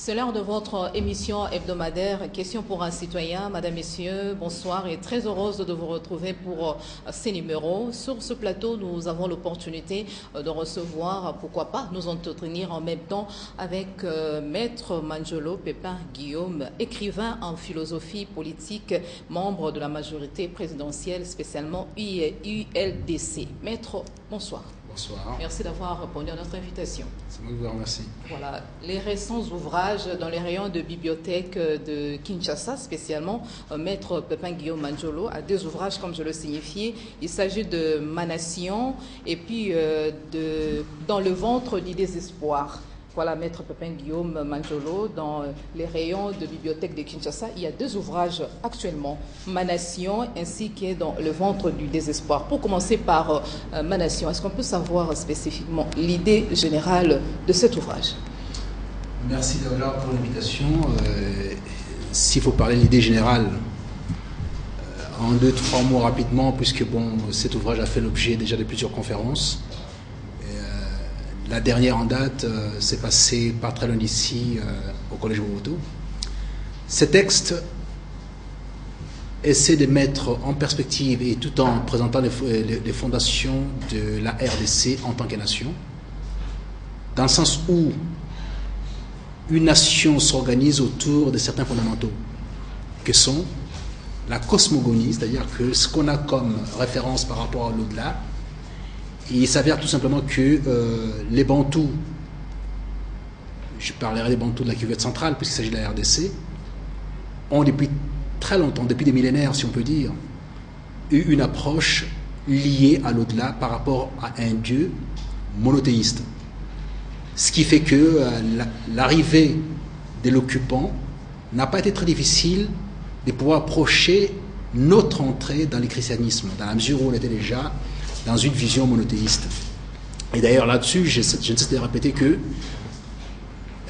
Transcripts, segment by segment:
C'est l'heure de votre émission hebdomadaire Questions pour un citoyen. Madame, Messieurs, bonsoir et très heureuse de vous retrouver pour ces numéros. Sur ce plateau, nous avons l'opportunité de recevoir, pourquoi pas, nous entretenir en même temps avec Maître Manjolo Pépin Guillaume, écrivain en philosophie politique, membre de la majorité présidentielle, spécialement ULDC. Maître, bonsoir. Bonsoir. Merci d'avoir répondu à notre invitation. C'est moi qui vous remercie. Voilà, les récents ouvrages dans les rayons de bibliothèque de Kinshasa, spécialement Maître Pépin Guillaume Manjolo, a deux ouvrages comme je le signifiais. Il s'agit de Ma Nation et puis Dans le ventre du désespoir. Voilà, Maître Pépin Guillaume Manjolo, dans les rayons de bibliothèque de Kinshasa, il y a deux ouvrages actuellement, Ma Nation ainsi que Dans le ventre du désespoir. Pour commencer par Ma Nation, est-ce qu'on peut savoir spécifiquement l'idée générale de cet ouvrage? Merci d'abord pour l'invitation. S'il faut parler de l'idée générale, en 2-3 mots rapidement, puisque cet ouvrage a fait l'objet déjà de plusieurs conférences. La dernière en date s'est passée pas très loin d'ici, au Collège Mobutu. Ces textes essaient de mettre en perspective et tout en présentant les fondations de la RDC en tant que nation, dans le sens où une nation s'organise autour de certains fondamentaux, que sont la cosmogonie, c'est-à-dire que ce qu'on a comme référence par rapport à l'au-delà. Il s'avère tout simplement que les Bantous, je parlerai des Bantous de la cuvette centrale puisqu'il s'agit de la RDC, ont depuis très longtemps, depuis des millénaires si on peut dire, eu une approche liée à l'au-delà par rapport à un Dieu monothéiste. Ce qui fait que l'arrivée de l'occupant n'a pas été très difficile de pouvoir approcher notre entrée dans le christianisme, dans la mesure où on était déjà dans une vision monothéiste. Et d'ailleurs là-dessus, je ne cesse de répéter que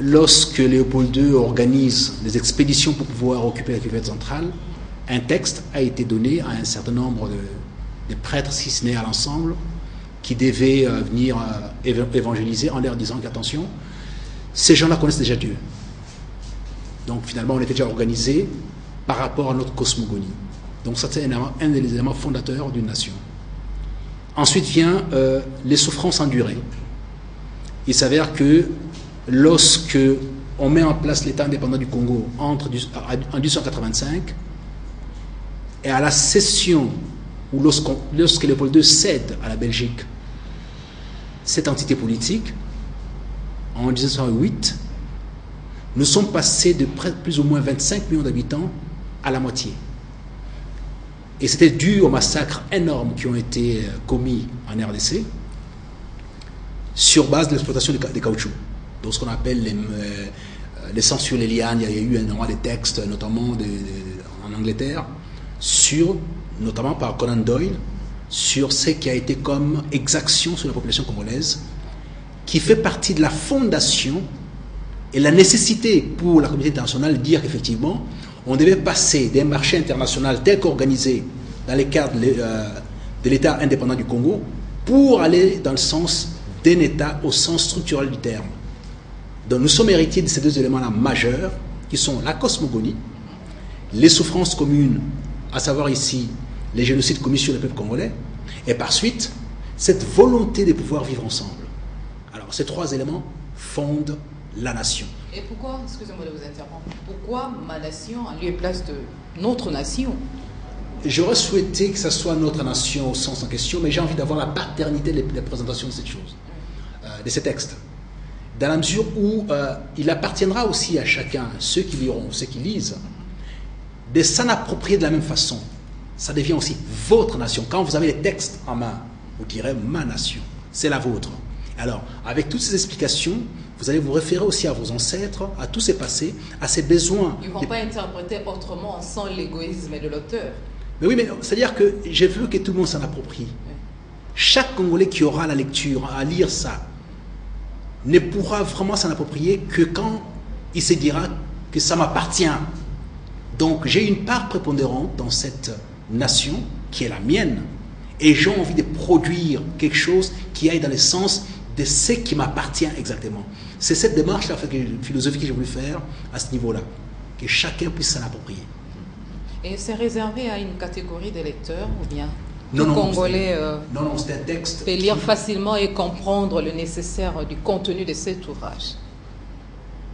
lorsque Léopold II organise des expéditions pour pouvoir occuper la cuvette centrale, un texte a été donné à un certain nombre de prêtres, si ce n'est à l'ensemble, qui devaient venir évangéliser en leur disant qu'attention, ces gens-là connaissent déjà Dieu. Donc finalement, on était déjà organisé par rapport à notre cosmogonie. Donc ça, c'est un des éléments fondateurs d'une nation. Ensuite vient les souffrances endurées. Il s'avère que lorsque on met en place l'État indépendant du Congo en 1885 et à la cession, ou lorsque Léopold II cède à la Belgique cette entité politique, en 1908, nous sommes passés de plus ou moins 25 millions d'habitants à la moitié. Et c'était dû aux massacres énormes qui ont été commis en RDC sur base de l'exploitation des caoutchoucs. Donc ce qu'on appelle les sangs sur les lianes. Il y a eu des textes, notamment en Angleterre, notamment par Conan Doyle, sur ce qui a été comme exaction sur la population congolaise, qui fait partie de la fondation et la nécessité pour la communauté internationale de dire qu'effectivement, on devait passer d'un marché international tel qu'organisé dans les cadres de l'État indépendant du Congo pour aller dans le sens d'un État au sens structurel du terme. Donc nous sommes héritiers de ces deux éléments-là majeurs qui sont la cosmogonie, les souffrances communes, à savoir ici les génocides commis sur le peuple congolais, et par suite cette volonté de pouvoir vivre ensemble. Alors ces trois éléments fondent la nation. Et pourquoi, excusez-moi de vous interrompre, pourquoi Ma Nation en lieu et place de notre nation? J'aurais souhaité que ce soit notre nation au sens en question, mais j'ai envie d'avoir la paternité de la présentation de cette chose, de ces textes. Dans la mesure où il appartiendra aussi à chacun, ceux qui liront, ceux qui lisent, de s'en approprier de la même façon. Ça devient aussi votre nation. Quand vous avez les textes en main, vous direz Ma Nation, c'est la vôtre. Alors, avec toutes ces explications, vous allez vous référer aussi à vos ancêtres, à tous ces passés, à ces besoins. Ils ne vont pas interpréter autrement sans l'égoïsme de l'auteur. Mais oui, mais c'est-à-dire que je veux que tout le monde s'en approprie. Oui. Chaque Congolais qui aura la lecture, à lire ça, ne pourra vraiment s'en approprier que quand il se dira que ça m'appartient. Donc j'ai une part prépondérante dans cette nation qui est la mienne et j'ai envie de produire quelque chose qui aille dans le sens de ce qui m'appartient exactement. C'est cette démarche-là, philosophie que j'ai voulu faire à ce niveau-là, que chacun puisse s'en approprier. Et c'est réservé à une catégorie de lecteurs ou bien Non, tout Congolais non, c'est un texte peut lire facilement et comprendre le nécessaire du contenu de cet ouvrage?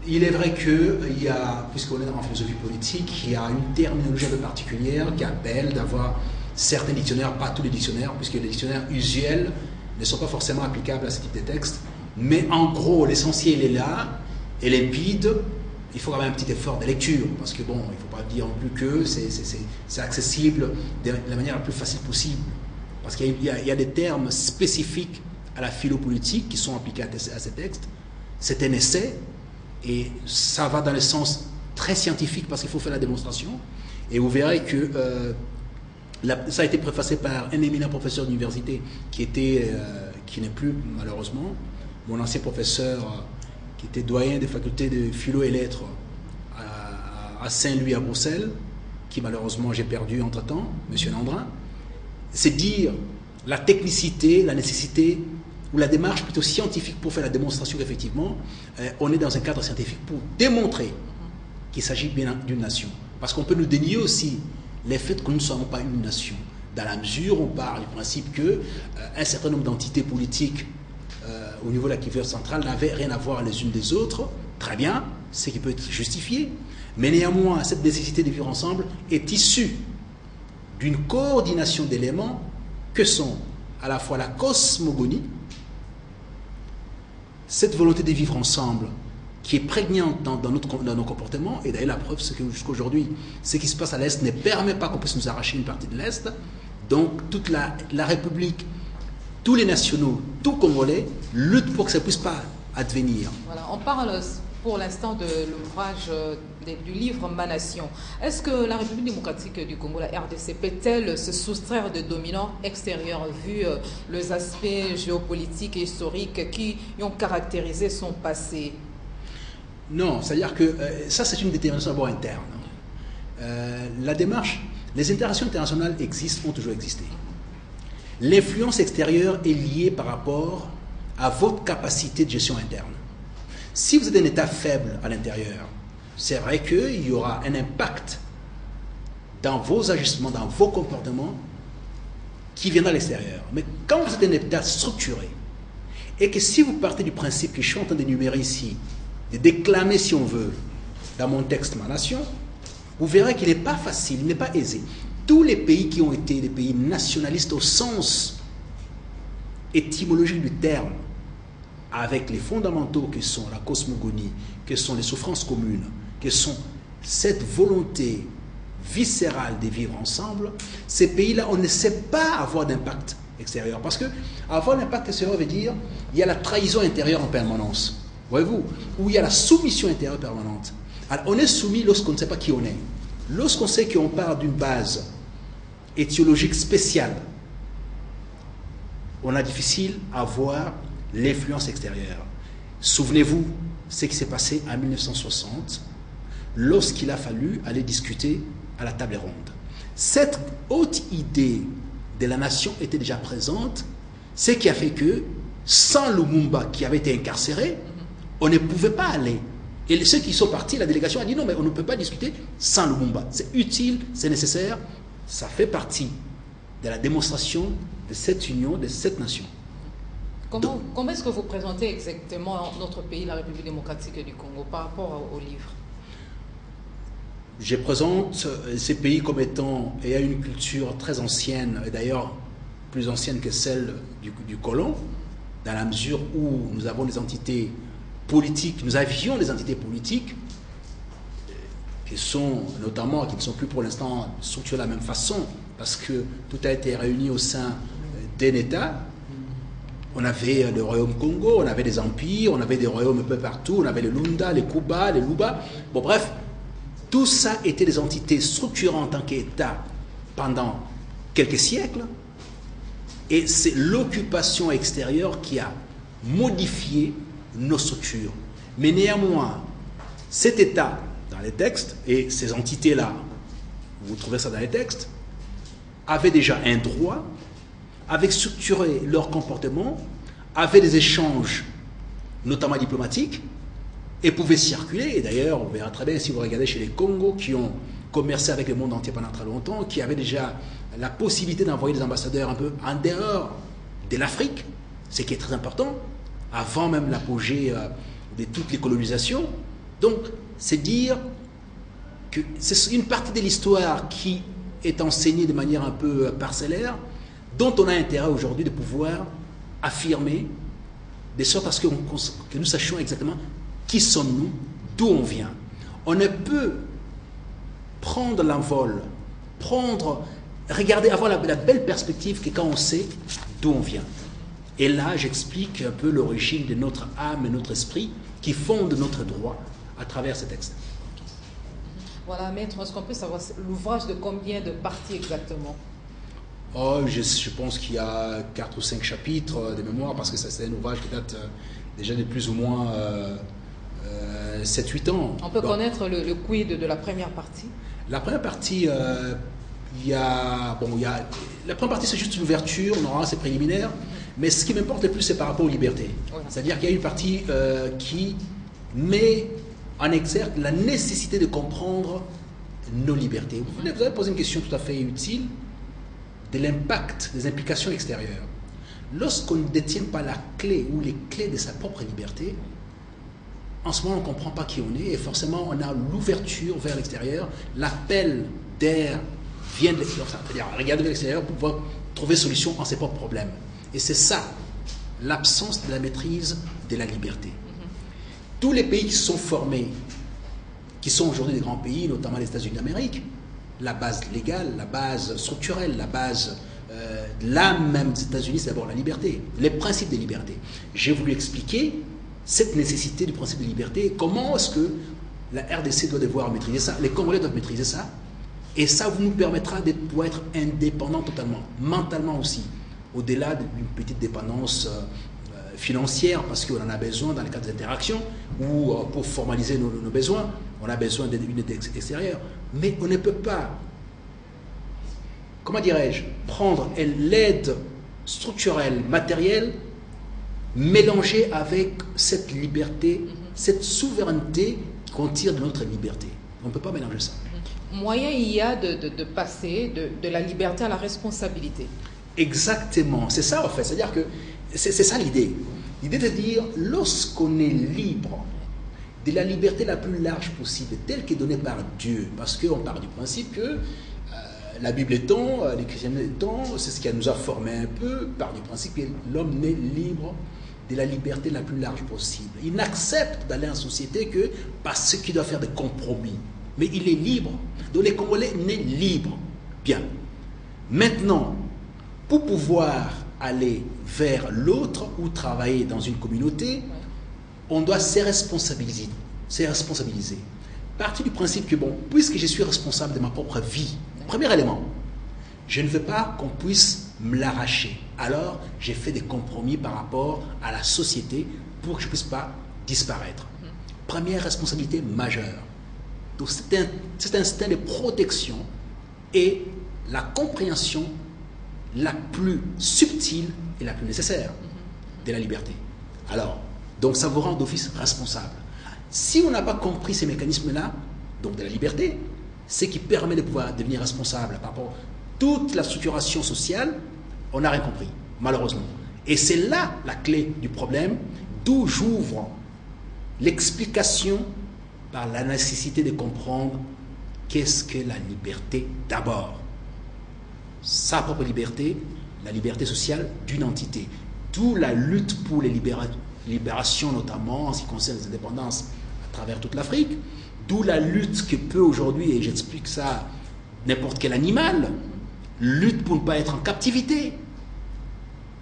Il est vrai qu'il y a, puisqu'on est en philosophie politique, il y a une terminologie un peu particulière qui appelle d'avoir certains dictionnaires, pas tous les dictionnaires, puisque les dictionnaires usuels ne sont pas forcément applicables à ce type de texte. Mais en gros, l'essentiel est là, et limpide. Il faut quand même un petit effort de lecture, parce que bon, il ne faut pas dire non plus que c'est accessible de la manière la plus facile possible. Parce qu'il y a des termes spécifiques à la philo-politique qui sont appliqués à ces textes. C'est un essai, et ça va dans le sens très scientifique, parce qu'il faut faire la démonstration. Et vous verrez que ça a été préfacé par un éminent professeur d'université qui n'est plus, malheureusement, mon ancien professeur qui était doyen des facultés de philo et lettres à Saint-Louis à Bruxelles, qui malheureusement j'ai perdu entre-temps, M. Nandrin. C'est dire la technicité, la nécessité, ou la démarche plutôt scientifique pour faire la démonstration qu'effectivement, on est dans un cadre scientifique pour démontrer qu'il s'agit bien d'une nation. Parce qu'on peut nous dénier aussi les faits que nous ne sommes pas une nation. Dans la mesure où on parle du principe qu'un certain nombre d'entités politiques au niveau de la Kivu centrale n'avaient rien à voir les unes des autres, très bien, ce qui peut être justifié. Mais néanmoins, cette nécessité de vivre ensemble est issue d'une coordination d'éléments que sont à la fois la cosmogonie, cette volonté de vivre ensemble qui est prégnante dans nos comportements, et d'ailleurs la preuve c'est que jusqu'à aujourd'hui, ce qui se passe à l'Est ne permet pas qu'on puisse nous arracher une partie de l'Est. Donc toute la République, tous les nationaux, tout Congolais luttent pour que ça ne puisse pas advenir. Voilà, on parle pour l'instant de l'ouvrage du livre Ma Nation. Est-ce que la République démocratique du Congo, la RDC, peut-elle se soustraire de dominants extérieurs vu les aspects géopolitiques et historiques qui ont caractérisé son passé? Non, c'est-à-dire que ça c'est une détermination d'abord interne. La démarche, les interactions internationales existent, ont toujours existé. L'influence extérieure est liée par rapport à votre capacité de gestion interne. Si vous êtes un État faible à l'intérieur, c'est vrai qu'il y aura un impact dans vos agissements, dans vos comportements qui viendra à l'extérieur. Mais quand vous êtes un État structuré, et que si vous partez du principe que je suis en train d'énumérer ici, de déclamer si on veut, dans mon texte Ma Nation, vous verrez qu'il n'est pas facile, il n'est pas aisé. Tous les pays qui ont été des pays nationalistes au sens étymologique du terme, avec les fondamentaux que sont la cosmogonie, que sont les souffrances communes, que sont cette volonté viscérale de vivre ensemble, ces pays-là, on ne sait pas avoir d'impact extérieur. Parce que avoir l'impact extérieur veut dire il y a la trahison intérieure en permanence. Voyez-vous, où il y a la soumission intérieure permanente. Alors, on est soumis lorsqu'on ne sait pas qui on est. Lorsqu'on sait qu'on part d'une base étiologique spéciale, on a difficile à voir l'influence extérieure. Souvenez-vous ce qui s'est passé en 1960, lorsqu'il a fallu aller discuter à la table ronde. Cette haute idée de la nation était déjà présente, ce qui a fait que, sans Lumumba qui avait été incarcéré, on ne pouvait pas aller. Et ceux qui sont partis, la délégation a dit non, mais on ne peut pas discuter sans Lumumba. C'est utile, c'est nécessaire, ça fait partie de la démonstration de cette union, de cette nation. Comment est-ce que vous présentez exactement notre pays, la République démocratique du Congo, par rapport au livre? Je présente ces pays comme étant ayant une culture très ancienne, et d'ailleurs plus ancienne que celle du colon, dans la mesure où nous avons des entités politiques, nous avions des entités politiques qui sont notamment, qui ne sont plus pour l'instant structurées de la même façon, parce que tout a été réuni au sein d'un État. On avait le royaume Congo, on avait des empires, on avait des royaumes un peu partout, on avait les Lunda, les Kuba, les Luba. Bon, bref, tout ça était des entités structurées en tant qu'État pendant quelques siècles. Et c'est l'occupation extérieure qui a modifié nos structures. Mais néanmoins, cet État, dans les textes, et ces entités-là, vous trouvez ça dans les textes, avaient déjà un droit, avaient structuré leur comportement avait des échanges, notamment diplomatiques, et pouvait circuler. Et d'ailleurs, on verra très bien si vous regardez chez les Congos qui ont commercé avec le monde entier pendant très longtemps, qui avaient déjà la possibilité d'envoyer des ambassadeurs un peu en dehors de l'Afrique, ce qui est très important, avant même l'apogée de toutes les colonisations. Donc, c'est dire que c'est une partie de l'histoire qui est enseignée de manière un peu parcellaire, dont on a intérêt aujourd'hui de pouvoir affirmer, de sorte à ce que nous sachions exactement qui sommes-nous, d'où on vient. On ne peut prendre l'envol, regarder, avoir la belle perspective que quand on sait d'où on vient. Et là, j'explique un peu l'origine de notre âme et notre esprit qui fonde notre droit à travers ces textes. Voilà, maître, est-ce qu'on peut savoir l'ouvrage de combien de parties exactement? Je pense qu'il y a 4 ou 5 chapitres de mémoire, parce que c'est un ouvrage qui date déjà de plus ou moins 7-8 ans. On peut connaître le quid de la première partie? La première partie, la première partie, c'est juste une ouverture, normalement c'est préliminaire, mais ce qui m'importe le plus, c'est par rapport aux libertés. Voilà. C'est-à-dire qu'il y a une partie qui met en exergue la nécessité de comprendre nos libertés. Vous avez posé une question tout à fait utile de l'impact, des implications extérieures. Lorsqu'on ne détient pas la clé ou les clés de sa propre liberté, en ce moment, on ne comprend pas qui on est et forcément, on a l'ouverture vers l'extérieur, l'appel d'air vient de l'extérieur, c'est-à-dire regarder vers l'extérieur pour pouvoir trouver solution à ses propres problèmes. Et c'est ça, l'absence de la maîtrise de la liberté. Tous les pays qui se sont formés, qui sont aujourd'hui des grands pays, notamment les États-Unis d'Amérique, la base légale, la base structurelle, la base l'âme même des États-Unis, c'est d'abord la liberté, les principes de liberté. J'ai voulu expliquer cette nécessité du principe de liberté, comment est-ce que la RDC doit devoir maîtriser ça, les Congolais doivent maîtriser ça, et ça nous permettra de pouvoir être indépendants totalement, mentalement aussi, au-delà d'une petite dépendance financière, parce qu'on en a besoin dans le cadre des interactions, ou pour formaliser nos besoins, on a besoin d'une aide extérieure, mais on ne peut pas, comment dirais-je, prendre l'aide structurelle, matérielle, mélangée avec cette liberté, cette souveraineté qu'on tire de notre liberté. On ne peut pas mélanger ça. Moyen il y a de passer de la liberté à la responsabilité. Exactement, c'est ça en fait, c'est-à-dire que c'est ça l'idée. L'idée de dire, lorsqu'on est libre de la liberté la plus large possible, telle qu'est donnée par Dieu, parce qu'on part du principe que la Bible étant, les chrétiens étant, c'est ce qui nous a formé un peu, part du principe que l'homme n'est libre de la liberté la plus large possible. Il n'accepte d'aller en société que parce qu'il doit faire des compromis. Mais il est libre. Donc les Congolais naissent libres. Bien. Maintenant, pour pouvoir aller vers l'autre ou travailler dans une communauté, on doit se responsabiliser. Partir du principe que, bon, puisque je suis responsable de ma propre vie, premier élément, je ne veux pas qu'on puisse me l'arracher. Alors, j'ai fait des compromis par rapport à la société pour que je ne puisse pas disparaître. Première responsabilité majeure. Donc, cet instinct de protection et la compréhension la plus subtile et la plus nécessaire de la liberté. Alors, donc ça vous rend d'office responsable. Si on n'a pas compris ces mécanismes-là, donc de la liberté, ce qui permet de pouvoir devenir responsable par rapport à toute la structuration sociale, on n'a rien compris, malheureusement. Et c'est là la clé du problème, d'où j'ouvre l'explication par la nécessité de comprendre qu'est-ce que la liberté d'abord. Sa propre liberté, la liberté sociale d'une entité. D'où la lutte pour les libérations, notamment en ce qui concerne les indépendances à travers toute l'Afrique. D'où la lutte que peut aujourd'hui, et j'explique ça, n'importe quel animal, lutte pour ne pas être en captivité.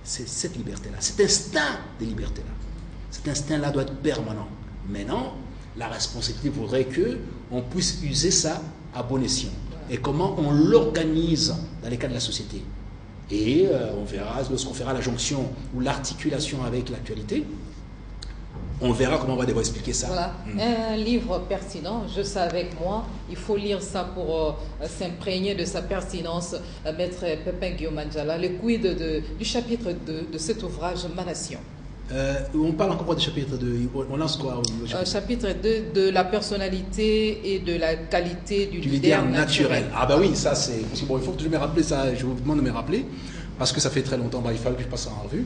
C'est cette liberté-là, cet instinct de liberté-là. Cet instinct-là doit être permanent. Maintenant, la responsabilité voudrait qu'on puisse user ça à bon escient. Et comment on l'organise dans les cas de la société. Et on verra, lorsqu'on fera la jonction ou l'articulation avec l'actualité, on verra comment on va devoir expliquer ça. Voilà, un livre pertinent, je sais avec moi, il faut lire ça pour s'imprégner de sa pertinence. Maître Pépin Guillaume Mandjala, le quid du chapitre 2 de cet ouvrage, Ma Nation. On parle encore du chapitre 2. On lance quoi chapitre 2 de la personnalité et de la qualité du leader naturel. Ah bah oui, ça c'est... Bon, il faut que je me rappelle ça, je vous demande de me rappeler, parce que ça fait très longtemps, il fallait que je passe en revue.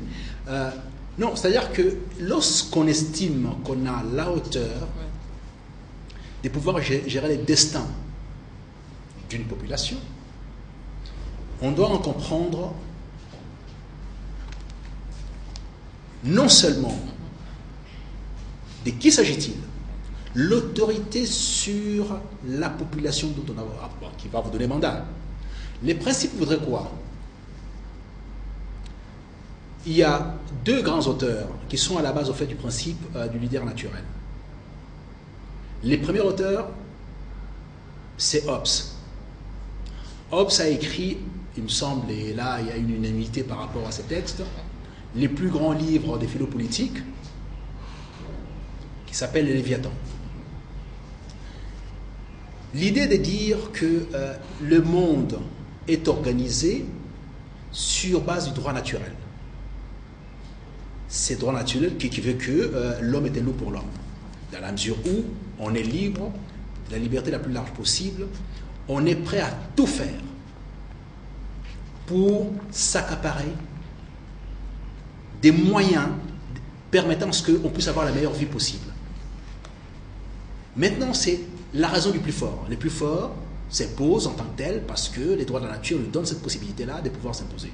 Non, c'est-à-dire que lorsqu'on estime qu'on a la hauteur de pouvoir gérer les destins d'une population, on doit en comprendre non seulement de qui s'agit-il, l'autorité sur la population dont on a, qui va vous donner mandat. Les principes voudraient quoi? Il y a deux grands auteurs qui sont à la base au fait du principe du leader naturel. Les premiers auteurs, c'est Hobbes. Hobbes a écrit, il me semble, et là il y a une unanimité par rapport à ces textes, les plus grands livres des philo-politiques, qui s'appellent les Léviathans. L'idée de dire que le monde est organisé sur base du droit naturel. C'est le droit naturel qui veut que l'homme est un loup pour l'homme. Dans la mesure où on est libre, la liberté la plus large possible, on est prêt à tout faire pour s'accaparer des moyens permettant à ce qu'on puisse avoir la meilleure vie possible. Maintenant, c'est la raison du plus fort. Les plus forts s'imposent en tant que tels parce que les droits de la nature nous donnent cette possibilité-là de pouvoir s'imposer.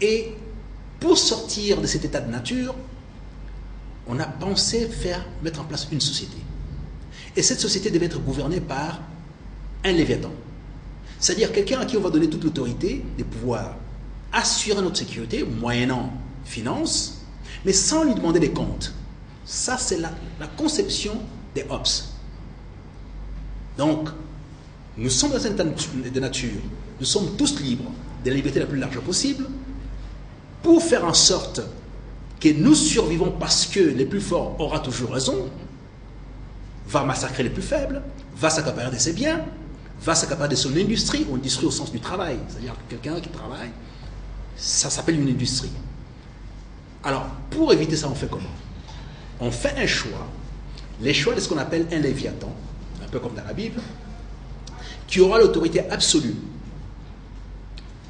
Et pour sortir de cet état de nature, on a pensé mettre en place une société. Et cette société devait être gouvernée par un Léviathan. C'est-à-dire quelqu'un à qui on va donner toute l'autorité de pouvoir assurer notre sécurité, moyennant finance, mais sans lui demander des comptes. Ça, c'est la conception des Hobbes. Donc, nous sommes dans un état de nature, nous sommes tous libres de la liberté la plus large possible, pour faire en sorte que nous survivons parce que les plus forts aura toujours raison, va massacrer les plus faibles, va s'accaparer de ses biens, va s'accaparer de son industrie, ou industrie au sens du travail, c'est-à-dire que quelqu'un qui travaille, ça s'appelle une industrie. Alors, pour éviter ça, on fait comment? On fait un choix, les choix de ce qu'on appelle un Léviathan, un peu comme dans la Bible, qui aura l'autorité absolue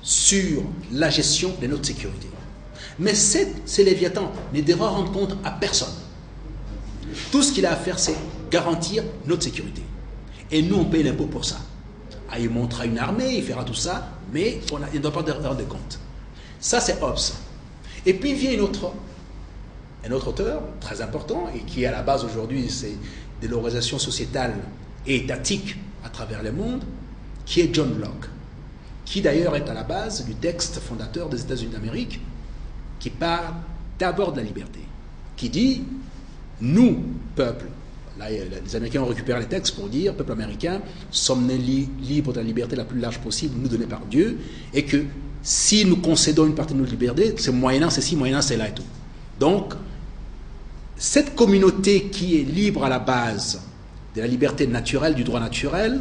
sur la gestion de notre sécurité. Mais ces Léviathans ne devra rendre compte à personne. Tout ce qu'il a à faire, c'est garantir notre sécurité. Et nous, on paye l'impôt pour ça. Ah, il montera une armée, il fera tout ça, mais il ne doit pas rendre compte. Ça, c'est Hobbes. Et puis, il vient un autre auteur, très important, et qui est à la base aujourd'hui, c'est de l'organisation sociétale et étatique à travers le monde, qui est John Locke, qui d'ailleurs est à la base du texte fondateur des États-Unis d'Amérique, qui parle d'abord de la liberté, qui dit, nous, peuple, là les Américains ont récupéré les textes pour dire, peuple américain, sommes nés libres de la liberté la plus large possible, nous donnée par Dieu, et que si nous concédons une partie de notre liberté, c'est moyennant ceci, moyennant c'est là et tout. Donc, cette communauté qui est libre à la base de la liberté naturelle, du droit naturel,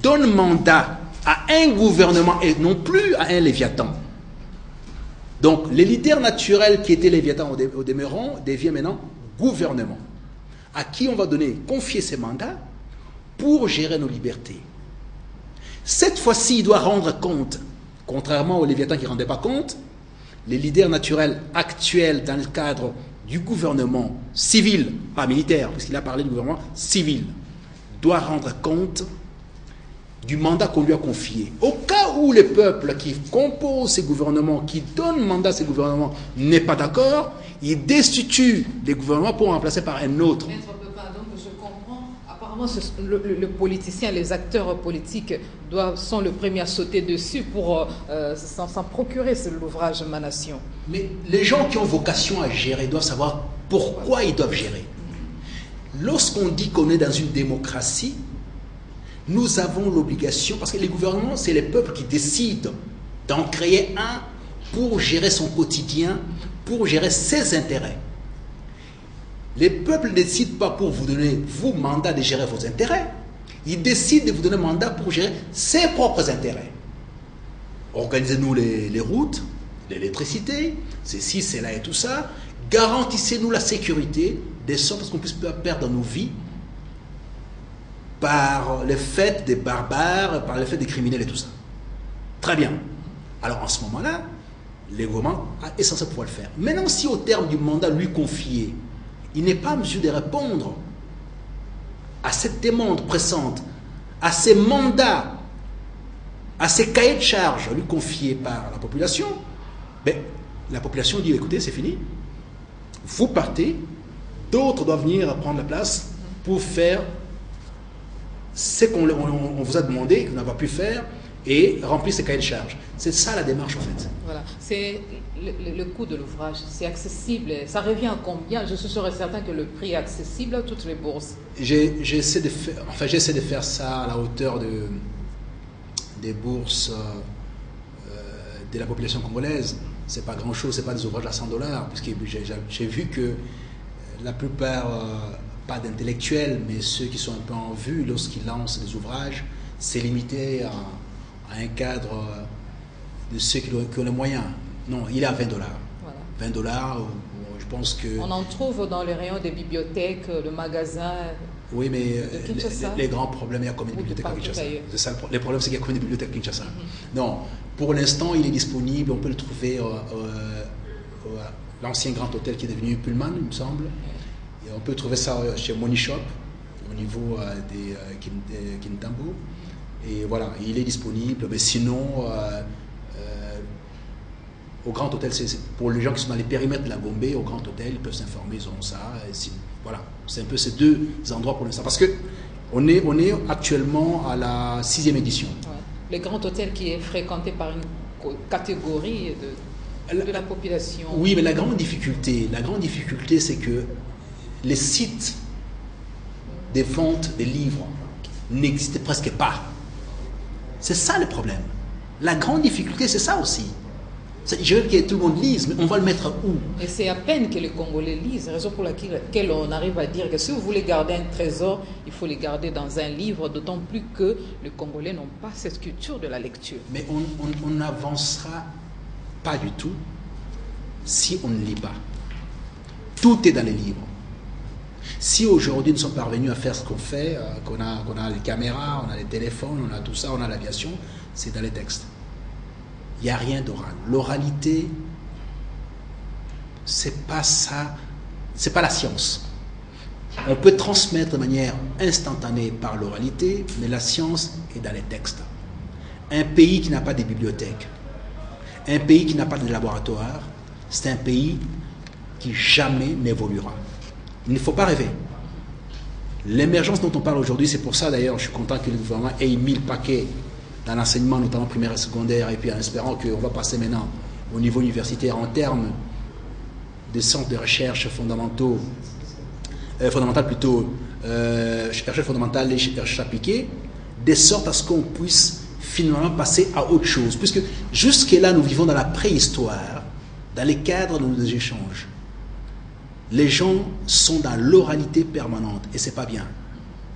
donne mandat à un gouvernement et non plus à un Léviathan. Donc, les leaders naturels qui étaient Léviathans au demeurant deviennent maintenant gouvernement, à qui on va confier ces mandats pour gérer nos libertés. Cette fois-ci, il doit rendre compte, contrairement aux Léviathans qui ne rendaient pas compte, les leaders naturels actuels dans le cadre du gouvernement civil, pas militaire, puisqu'il a parlé du gouvernement civil, doit rendre compte du mandat qu'on lui a confié. Au cas où les peuples qui composent ces gouvernements, qui donnent mandat à ces gouvernements, n'est pas d'accord, ils destituent les gouvernements pour en remplacer par un autre. Donc je comprends. Apparemment, le politicien, les acteurs politiques sont le premier à sauter dessus pour s'en procurer l'ouvrage Ma Nation. Mais les gens qui ont vocation à gérer doivent savoir pourquoi ils doivent gérer. Lorsqu'on dit qu'on est dans une démocratie, nous avons l'obligation, parce que les gouvernements, c'est les peuples qui décident d'en créer un pour gérer son quotidien, pour gérer ses intérêts. Les peuples ne décident pas pour vous donner, vous, mandat de gérer vos intérêts. Ils décident de vous donner mandat pour gérer ses propres intérêts. Organisez-nous les routes, l'électricité, c'est ci, c'est là et tout ça. Garantissez-nous la sécurité, de sorte à ce qu'on puisse pas perdre nos vies par le fait des barbares, par le fait des criminels et tout ça. Très bien. Alors en ce moment-là, le gouvernement est censé pouvoir le faire. Maintenant, si au terme du mandat lui confié, il n'est pas en mesure de répondre à cette demande pressante, à ces mandats, à ces cahiers de charges lui confiés par la population, ben, la population dit, écoutez, c'est fini, vous partez, d'autres doivent venir prendre la place pour faire ce qu'on vous a demandé, que vous n'avez pas pu faire, et remplir ces cahiers de charges. C'est ça la démarche en fait. Voilà. C'est le coût de l'ouvrage, c'est accessible. Ça revient à combien? Je suis sûr et certain que le prix est accessible à toutes les bourses. J'essaie de faire ça à la hauteur des bourses de la population congolaise. C'est pas grand chose, c'est pas des ouvrages à $100, puisque j'ai vu que la plupart, pas d'intellectuels, mais ceux qui sont un peu en vue lorsqu'ils lancent des ouvrages, c'est limité à un cadre de ceux qui ont les moyens. Non, il est à $20. Voilà. $20, je pense que... On en trouve dans les rayons des bibliothèques, le magasin... Oui, mais les grands problèmes, il y a combien de bibliothèques à Kinshasa? C'est ça, les problèmes, c'est qu'il y a combien de bibliothèques à Kinshasa? Non, pour l'instant, il est disponible, on peut le trouver l'ancien grand hôtel qui est devenu Pullman, il me semble. Et on peut trouver ça chez Money Shop, au niveau des Kintambo. Et voilà, il est disponible, mais sinon, au Grand Hôtel, c'est pour les gens qui sont dans les périmètres de la Gombe, au Grand Hôtel, ils peuvent s'informer, ils auront ça. Voilà, c'est un peu ces deux endroits pour l'instant. Parce qu'on est actuellement à la 6e édition. Ouais. Le Grand Hôtel qui est fréquenté par une catégorie de la population. Oui, mais la grande difficulté, c'est que les sites des ventes des livres n'existaient presque pas. C'est ça le problème. La grande difficulté, c'est ça aussi. Je veux que tout le monde lise, mais on va le mettre où? Et c'est à peine que les Congolais lisent, raison pour laquelle on arrive à dire que si vous voulez garder un trésor, il faut le garder dans un livre, d'autant plus que les Congolais n'ont pas cette culture de la lecture. Mais on n'avancera pas du tout si on ne lit pas. Tout est dans les livres. Si aujourd'hui nous sommes parvenus à faire ce qu'on fait, qu'on a les caméras, on a les téléphones, on a tout ça, on a l'aviation, c'est dans les textes. Il n'y a rien d'oral. L'oralité, c'est pas ça, c'est pas la science. On peut transmettre de manière instantanée par l'oralité, mais la science est dans les textes. Un pays qui n'a pas de bibliothèque, un pays qui n'a pas de laboratoire, c'est un pays qui jamais n'évoluera. Il ne faut pas rêver. L'émergence dont on parle aujourd'hui, c'est pour ça d'ailleurs, je suis content que le gouvernement ait mis le paquet dans l'enseignement, notamment primaire et secondaire, et puis en espérant qu'on va passer maintenant au niveau universitaire en termes de centres de recherche fondamentaux, recherche fondamentale et recherche appliquée, de sorte à ce qu'on puisse finalement passer à autre chose. Puisque jusque-là, nous vivons dans la préhistoire, dans les cadres de nos échanges. Les gens sont dans l'oralité permanente et c'est pas bien.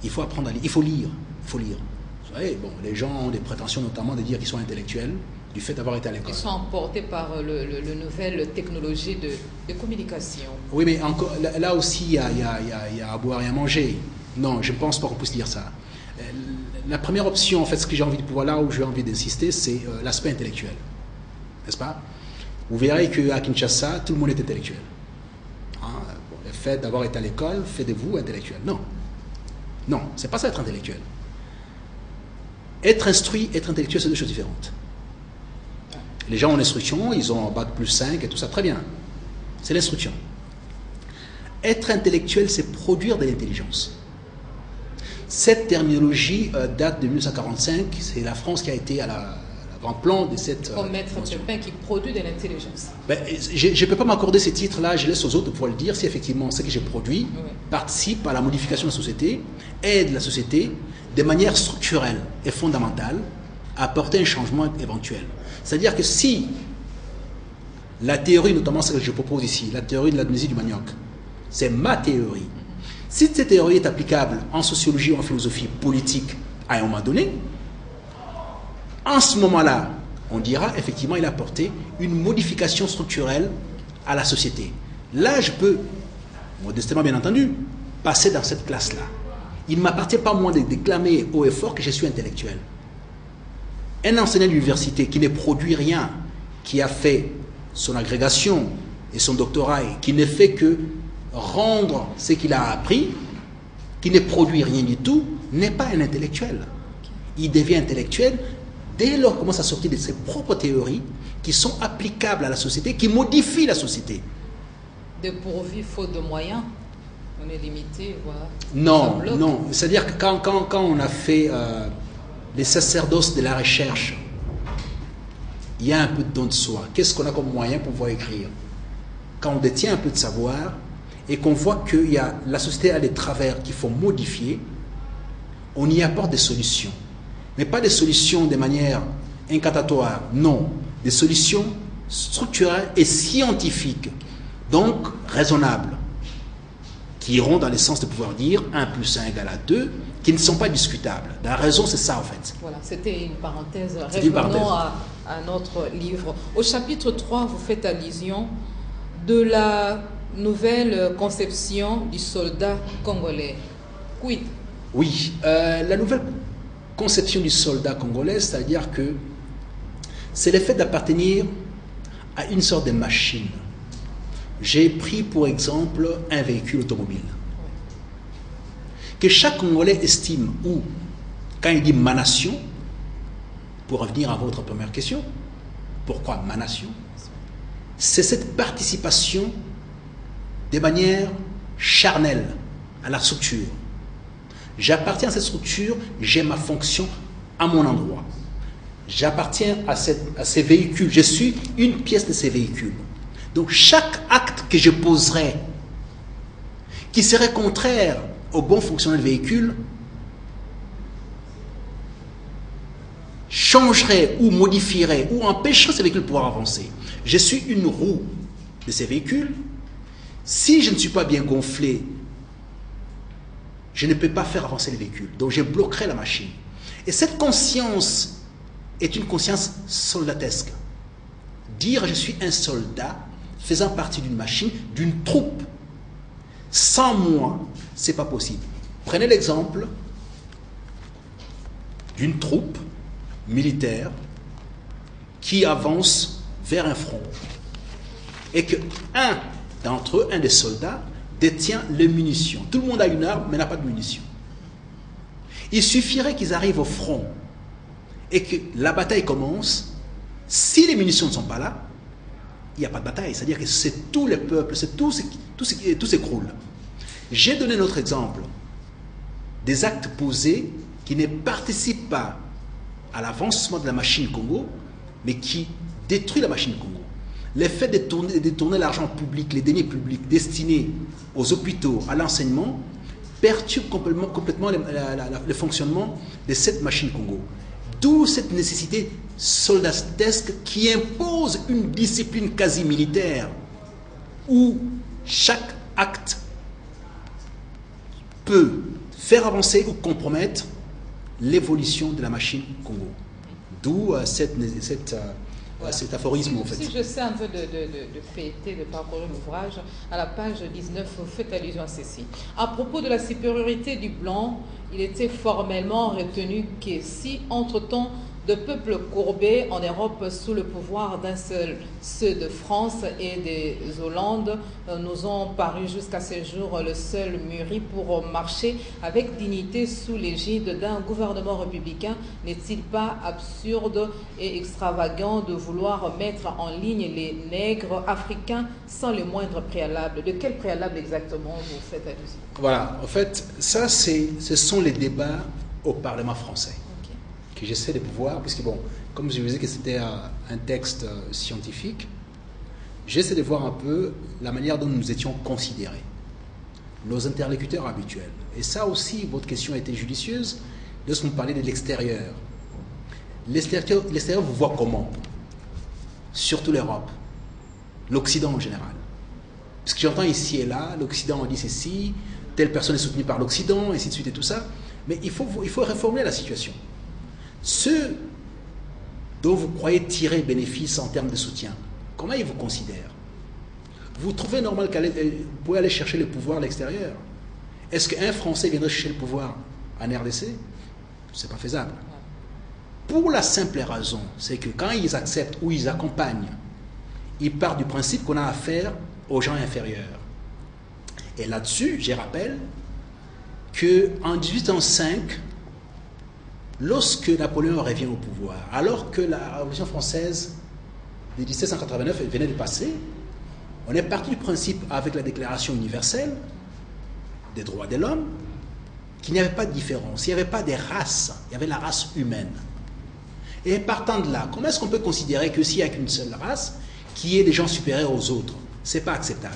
Il faut apprendre à lire, il faut lire. Vous savez, bon, les gens ont des prétentions notamment de dire qu'ils sont intellectuels du fait d'avoir été à l'école. Ils sont emportés par le nouvelle technologie de communication. Oui, mais encore, là aussi, il y a à boire et à manger. Non, je ne pense pas qu'on puisse dire ça. La première option, en fait, ce que j'ai envie de pouvoir, là où j'ai envie d'insister, c'est l'aspect intellectuel. N'est-ce pas? Vous verrez qu'à Kinshasa, tout le monde est intellectuel. Le fait d'avoir été à l'école fait de vous intellectuel. Non, c'est pas ça être intellectuel. Être instruit, être intellectuel, c'est deux choses différentes. Les gens ont l'instruction, ils ont un bac plus 5 et tout ça, très bien. C'est l'instruction. Être intellectuel, c'est produire de l'intelligence. Cette terminologie date de 1945, c'est la France qui a été à l'avant-plan de cette... Comme Maître Pépin qui produit de l'intelligence. Je ne peux pas m'accorder ces titres-là, je laisse aux autres pour le dire, si effectivement ce que j'ai produit participe à la modification de la société, aide la société de manière structurelle et fondamentale à apporter un changement éventuel. C'est-à-dire que si la théorie, notamment ce que je propose ici, la théorie de l'amnésie du manioc, c'est ma théorie. Si cette théorie est applicable en sociologie ou en philosophie politique à un moment donné, en ce moment-là, on dira effectivement il a apporté une modification structurelle à la société. Là, je peux, modestement bien entendu, passer dans cette classe-là. Il ne m'appartient pas moi de déclamer haut et fort que je suis intellectuel. Un enseignant d'université qui ne produit rien, qui a fait son agrégation et son doctorat et qui ne fait que rendre ce qu'il a appris, qui ne produit rien du tout, n'est pas un intellectuel. Il devient intellectuel dès lors qu'il commence à sortir de ses propres théories qui sont applicables à la société, qui modifient la société. Dépourvu, faute de moyens, on est limité, voilà. Non, non. C'est-à-dire que quand on a fait les sacerdoces de la recherche, il y a un peu de don de soi. Qu'est-ce qu'on a comme moyen pour pouvoir écrire? Quand on détient un peu de savoir et qu'on voit que la société a des travers qu'il faut modifier, on y apporte des solutions. Mais pas des solutions de manière incantatoire, non. Des solutions structurelles et scientifiques, donc raisonnables, qui iront dans le sens de pouvoir dire 1 plus 1 égale à 2, qui ne sont pas discutables. La raison, c'est ça en fait. Voilà, c'était une parenthèse. Revenons à notre livre. Au chapitre 3, vous faites allusion de la nouvelle conception du soldat congolais. Quid? Oui, la nouvelle conception du soldat congolais, c'est-à-dire que c'est le fait d'appartenir à une sorte de machine. J'ai pris pour exemple un véhicule automobile que chaque Congolais estime, ou quand il dit ma nation, pour revenir à votre première question, pourquoi ma nation? C'est cette participation de manière charnelle à la structure. J'appartiens à cette structure, j'ai ma fonction à mon endroit. J'appartiens à ces véhicules, je suis une pièce de ces véhicules. Donc chaque acte que je poserai qui serait contraire au bon fonctionnement du véhicule changerait ou modifierait ou empêcherait ces véhicules de pouvoir avancer. Je suis une roue de ces véhicules. Si je ne suis pas bien gonflé, je ne peux pas faire avancer le véhicule. Donc je bloquerai la machine. Et cette conscience est une conscience soldatesque. Dire je suis un soldat faisant partie d'une machine, d'une troupe. Sans moi, ce n'est pas possible. Prenez l'exemple d'une troupe militaire qui avance vers un front et que un d'entre eux, un des soldats, détient les munitions. Tout le monde a une arme, mais n'a pas de munitions. Il suffirait qu'ils arrivent au front et que la bataille commence. Si les munitions ne sont pas là, il n'y a pas de bataille. C'est-à-dire que c'est tout le peuple, c'est tout s'écroule. J'ai donné notre exemple des actes posés qui ne participent pas à l'avancement de la machine Congo, mais qui détruit la machine Congo. Le fait de détourner l'argent public, les deniers publics destinés aux hôpitaux, à l'enseignement, perturbe complètement le fonctionnement de cette machine Congo. D'où cette nécessité soldatesque qui impose une discipline quasi militaire où chaque acte peut faire avancer ou compromettre l'évolution de la machine Congo. D'où cet aphorisme en fait. Si je sais un peu de feuilleter, de parcourir l'ouvrage, à la page 19, vous faites allusion à ceci. À propos de la supériorité du blanc, il était formellement retenu que si, entre-temps, de peuples courbés en Europe sous le pouvoir d'un seul, ceux de France et des Hollandes, nous ont paru jusqu'à ce jour le seul mûri pour marcher avec dignité sous l'égide d'un gouvernement républicain. N'est-il pas absurde et extravagant de vouloir mettre en ligne les nègres africains sans le moindre préalable? De quel préalable exactement vous faites allusion? Voilà, en fait, ça, ce sont les débats au Parlement français. Que j'essaie de pouvoir, puisque bon, comme je vous disais que c'était un texte scientifique, j'essaie de voir un peu la manière dont nous étions considérés, nos interlocuteurs habituels. Et ça aussi, votre question a été judicieuse lorsqu'on parlait de l'extérieur. L'extérieur vous voit comment? Surtout l'Europe, l'Occident en général. Parce que j'entends ici et là, l'Occident on dit ceci, telle personne est soutenue par l'Occident, et ainsi de suite et tout ça. Mais il faut réformer la situation. Ceux dont vous croyez tirer bénéfice en termes de soutien, comment ils vous considèrent? Vous trouvez normal que vous pouvez aller chercher le pouvoir à l'extérieur? Est-ce qu'un Français viendrait chercher le pouvoir en RDC? Ce n'est pas faisable. Pour la simple raison, c'est que quand ils acceptent ou ils accompagnent, ils partent du principe qu'on a affaire aux gens inférieurs. Et là-dessus, je rappelle qu'en 1805, lorsque Napoléon revient au pouvoir, alors que la Révolution française de 1789 venait de passer, on est parti du principe, avec la Déclaration universelle des droits de l'homme, qu'il n'y avait pas de différence, il n'y avait pas des races, il y avait la race humaine. Et partant de là, comment est-ce qu'on peut considérer que s'il n'y a qu'une seule race, qui est des gens supérieurs aux autres? Ce n'est pas acceptable.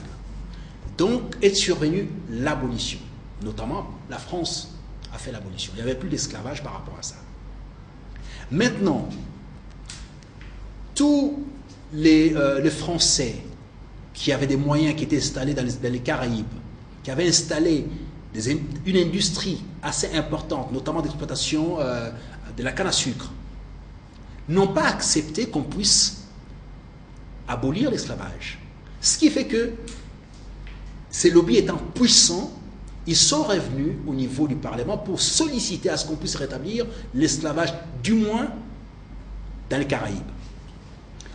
Donc est survenue l'abolition. Notamment, la France a fait l'abolition. Il n'y avait plus d'esclavage par rapport à ça. Maintenant, tous les Français qui avaient des moyens, qui étaient installés dans les Caraïbes, qui avaient installé une industrie assez importante, notamment d'exploitation de la canne à sucre, n'ont pas accepté qu'on puisse abolir l'esclavage. Ce qui fait que ces lobbies étant puissants, ils sont revenus au niveau du Parlement pour solliciter à ce qu'on puisse rétablir l'esclavage, du moins dans les Caraïbes.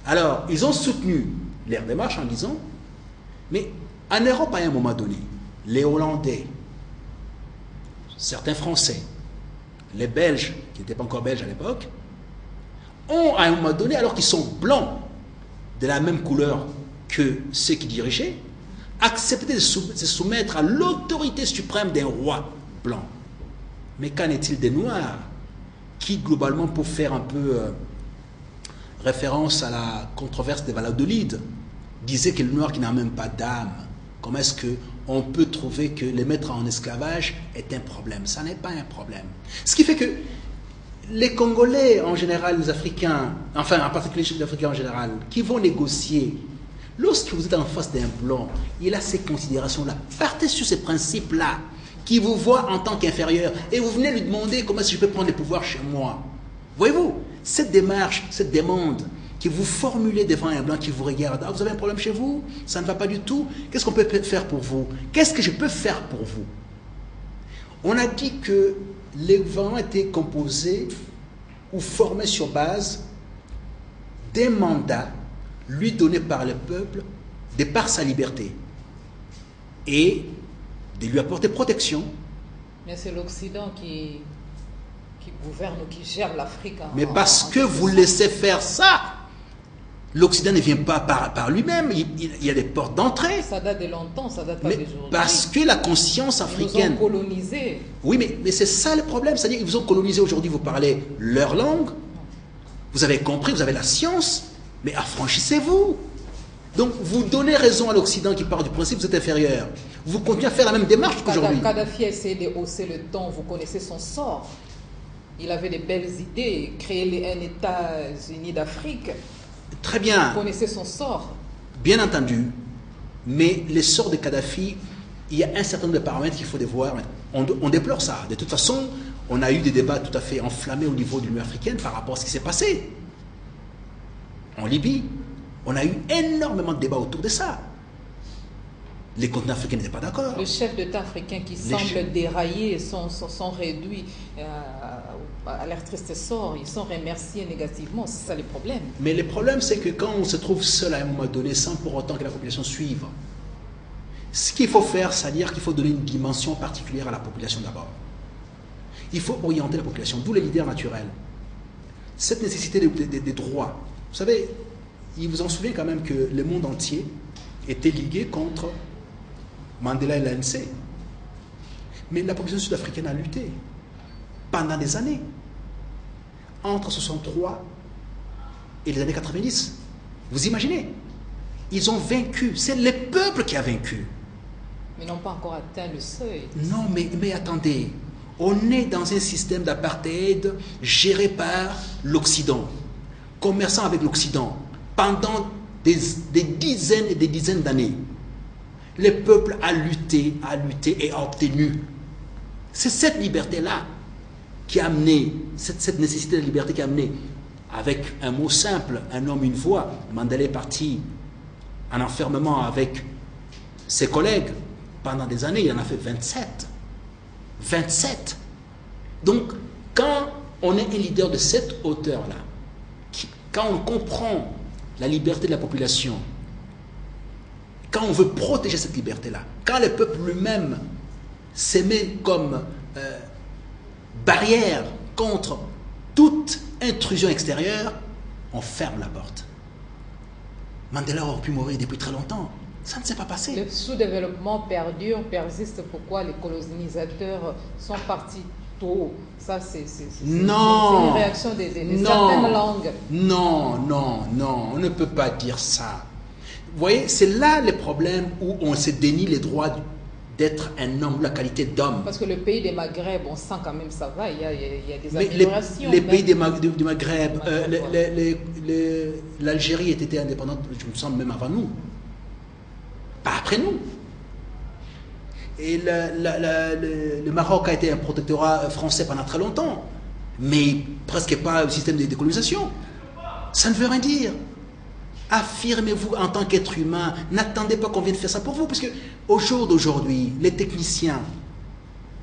Alors, ils ont soutenu leur démarche en disant, mais en Europe, à un moment donné, les Hollandais, certains Français, les Belges, qui n'étaient pas encore Belges à l'époque, ont à un moment donné, alors qu'ils sont blancs, de la même couleur que ceux qui dirigeaient, accepté de se soumettre à l'autorité suprême d'un roi blanc. Mais qu'en est-il des Noirs, qui globalement, pour faire un peu référence à la controverse de Valladolid, disaient que le Noir qui n'a même pas d'âme, comment est-ce qu'on peut trouver que les mettre en esclavage est un problème? Ça n'est pas un problème. Ce qui fait que les Congolais en général, les Africains, enfin en particulier les Africains en général, qui vont négocier, lorsque vous êtes en face d'un blanc, il a ces considérations-là. Partez sur ces principes-là, qui vous voient en tant qu'inférieur, et vous venez lui demander comment est-ce que je peux prendre le pouvoir chez moi. Voyez-vous, cette démarche, cette demande que vous formulez devant un blanc qui vous regarde, ah, vous avez un problème chez vous, ça ne va pas du tout, qu'est-ce qu'on peut faire pour vous? Qu'est-ce que je peux faire pour vous? On a dit que les gouvernements étaient composés ou formés sur base d'un mandat lui donné par le peuple de par sa liberté et de lui apporter protection. Mais c'est l'Occident qui gouverne ou qui gère l'Afrique. Mais parce que vous laissez faire ça, l'Occident ne vient pas par lui-même, il y a des portes d'entrée. Ça date de longtemps, ça date pas d'aujourd'hui. Parce que la conscience africaine... Ils nous ont colonisés. Oui, mais c'est ça le problème, c'est-à-dire qu'ils vous ont colonisé aujourd'hui, vous parlez leur langue, vous avez compris, vous avez la science, mais affranchissez-vous. Donc vous donnez raison à l'Occident qui part du principe que vous êtes inférieur. Vous continuez à faire la même démarche qu'aujourd'hui. Kadhafi a essayé de hausser le ton, vous connaissez son sort. Il avait de belles idées, créer un État-Unis d'Afrique. Très bien. Vous connaissez son sort. Bien entendu. Mais le sort de Kadhafi, il y a un certain nombre de paramètres qu'il faut devoir. On déplore ça. De toute façon, on a eu des débats tout à fait enflammés au niveau de l'Union africaine par rapport à ce qui s'est passé. En Libye, on a eu énormément de débats autour de ça. Les continents africains n'étaient pas d'accord. Le chef d'État africain qui semble dérailler sont réduits à leur triste sort. Ils sont remerciés négativement. C'est ça le problème. Mais le problème, c'est que quand on se trouve seul à un moment donné, sans pour autant que la population suive, ce qu'il faut faire, c'est-à-dire qu'il faut donner une dimension particulière à la population d'abord. Il faut orienter la population, d'où les leaders naturels. Cette nécessité des droits. Vous savez, il vous en souvient quand même que le monde entier était ligué contre Mandela et l'ANC. Mais la population sud-africaine a lutté pendant des années. Entre 63 et les années 90. Vous imaginez? Ils ont vaincu. C'est le peuple qui a vaincu. Mais n'ont pas encore atteint le seuil. Non, mais attendez. On est dans un système d'apartheid géré par l'Occident, commerçant avec l'Occident, pendant des dizaines et des dizaines d'années. Le peuple a lutté et a obtenu. C'est cette liberté-là qui a amené, cette nécessité de liberté qui a amené avec un mot simple, un homme, une voix. Mandela est parti en enfermement avec ses collègues pendant des années, il en a fait 27. 27. Donc, quand on est un leader de cette hauteur-là, quand on comprend la liberté de la population, quand on veut protéger cette liberté-là, quand le peuple lui-même se met comme barrière contre toute intrusion extérieure, on ferme la porte. Mandela aurait pu mourir depuis très longtemps. Ça ne s'est pas passé. Le sous-développement perdure, persiste. Pourquoi les colonisateurs sont partis tôt? Ça, c'est une réaction de certaines langues. Non, on ne peut pas dire ça. Vous voyez, c'est là le problème où on se dénie les droits d'être un homme, la qualité d'homme. Parce que le pays des Maghreb, on sent quand même ça va, il y a des améliorations. Les pays du Maghreb, l'Algérie était indépendante, je me sens même avant nous. Pas après nous. Et le Maroc a été un protectorat français pendant très longtemps, mais presque pas un système de décolonisation. Ça ne veut rien dire. Affirmez-vous en tant qu'être humain. N'attendez pas qu'on vienne faire ça pour vous, parce que au jour d'aujourd'hui, les techniciens,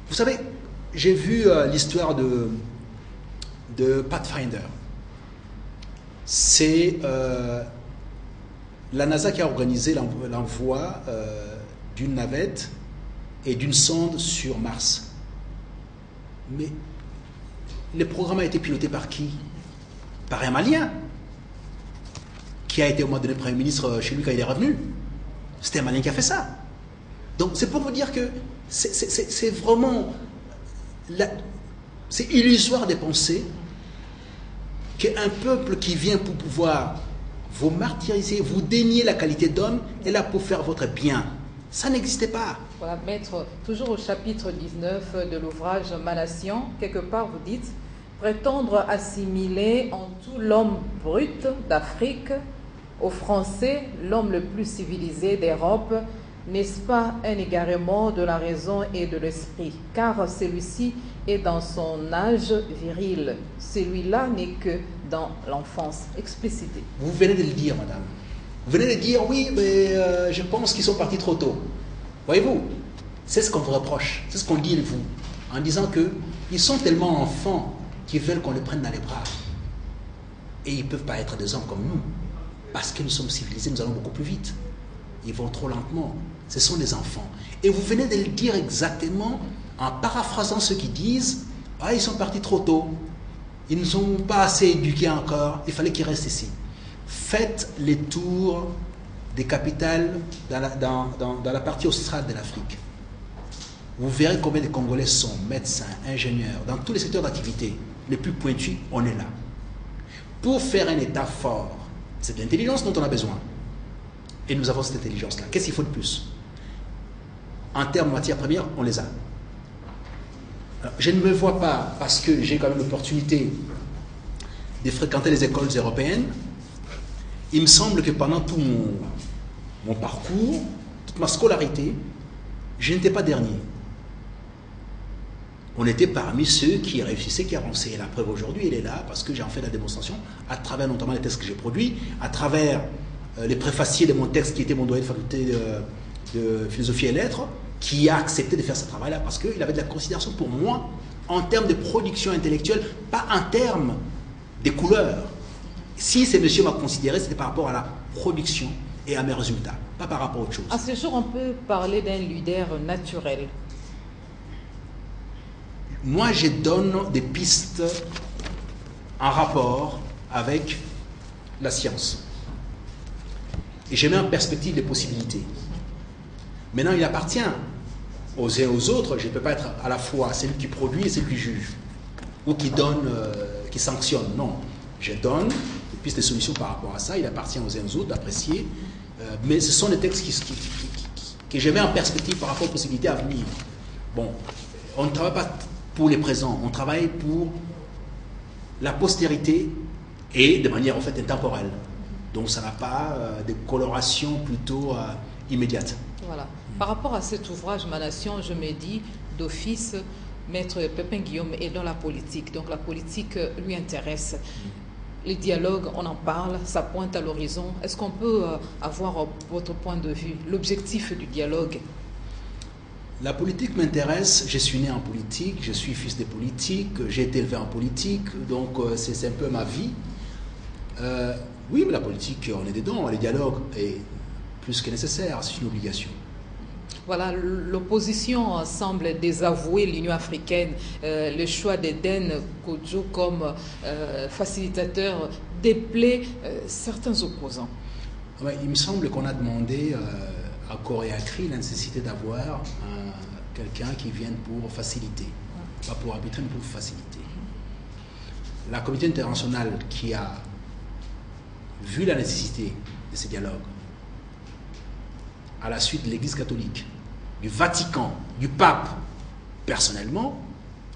vous savez, j'ai vu l'histoire de Pathfinder. C'est la NASA qui a organisé l'envoi d'une navette et d'une sonde sur Mars. Mais le programme a été piloté par qui? Par un Malien, qui a été au moment donné Premier ministre chez lui quand il est revenu. C'était un Malien qui a fait ça. Donc c'est pour vous dire que c'est vraiment... C'est illusoire de penser qu'un peuple qui vient pour pouvoir vous martyriser, vous dénier la qualité d'homme, est là pour faire votre bien. Ça n'existait pas. Voilà, maître, toujours au chapitre 19 de l'ouvrage Ma Nation, quelque part vous dites « Prétendre assimiler en tout l'homme brut d'Afrique, aux Français, l'homme le plus civilisé d'Europe, n'est-ce pas un égarement de la raison et de l'esprit? Car celui-ci est dans son âge viril. Celui-là n'est que dans l'enfance. » Explicité. Vous venez de le dire, madame. Vous venez de dire, oui, mais je pense qu'ils sont partis trop tôt. Voyez-vous, c'est ce qu'on vous reproche, c'est ce qu'on dit de vous, en disant qu'ils sont tellement enfants qu'ils veulent qu'on les prenne dans les bras. Et ils ne peuvent pas être des hommes comme nous, parce que nous sommes civilisés, nous allons beaucoup plus vite. Ils vont trop lentement. Ce sont des enfants. Et vous venez de le dire exactement en paraphrasant ceux qui disent « Ah, ils sont partis trop tôt. Ils ne sont pas assez éduqués encore. Il fallait qu'ils restent ici. » Faites les tours des capitales dans la partie australe de l'Afrique. Vous verrez combien de Congolais sont médecins, ingénieurs, dans tous les secteurs d'activité les plus pointus, on est là. Pour faire un État fort, c'est de l'intelligence dont on a besoin. Et nous avons cette intelligence-là. Qu'est-ce qu'il faut de plus? En termes de matières premières, on les a. Alors, je ne me vois pas, parce que j'ai quand même l'opportunité de fréquenter les écoles européennes, il me semble que pendant tout mon parcours, toute ma scolarité, je n'étais pas dernier. On était parmi ceux qui réussissaient, qui avançaient. Et la preuve aujourd'hui, elle est là, parce que j'ai en fait la démonstration, à travers notamment les textes que j'ai produits, à travers les préfaciers de mon texte, qui était mon doyen de faculté de philosophie et lettres, qui a accepté de faire ce travail-là, parce qu'il avait de la considération pour moi, en termes de production intellectuelle, pas en termes des couleurs. Si ces messieurs m'a considéré, c'était par rapport à la production et à mes résultats, pas par rapport à autre chose. À ce jour, on peut parler d'un leader naturel. Moi, je donne des pistes en rapport avec la science. Et je mets en perspective les possibilités. Maintenant, il appartient aux uns et aux autres, je ne peux pas être à la fois celui qui produit et celui qui juge, ou qui donne, qui sanctionne. Non, je donne des pistes de solutions par rapport à ça, il appartient aux uns et aux autres d'apprécier, mais ce sont des textes que je mets en perspective par rapport aux possibilités à venir. Bon, on ne travaille pas pour les présents, on travaille pour la postérité et de manière en fait intemporelle. Donc ça n'a pas de coloration plutôt immédiate. Voilà. Par rapport à cet ouvrage, Ma Nation, je me dis d'office, Maître Pépin Guillaume est dans la politique. Donc la politique lui intéresse. Les dialogues, on en parle, ça pointe à l'horizon. Est-ce qu'on peut avoir votre point de vue, l'objectif du dialogue? La politique m'intéresse, je suis né en politique, je suis fils de politique, j'ai été élevé en politique, donc c'est un peu ma vie. Oui, mais la politique, on est dedans, les dialogues est plus que nécessaire, c'est une obligation. Voilà, l'opposition semble désavouer l'Union africaine. Le choix d'Eden Kodjo comme facilitateur déplaît certains opposants. Ouais, il me semble qu'on a demandé à Corée-Acri la nécessité d'avoir quelqu'un qui vienne pour faciliter, pas pour arbitrer, mais pour faciliter. La communauté internationale qui a vu la nécessité de ces dialogues, à la suite de l'Église catholique, du Vatican, du pape, personnellement,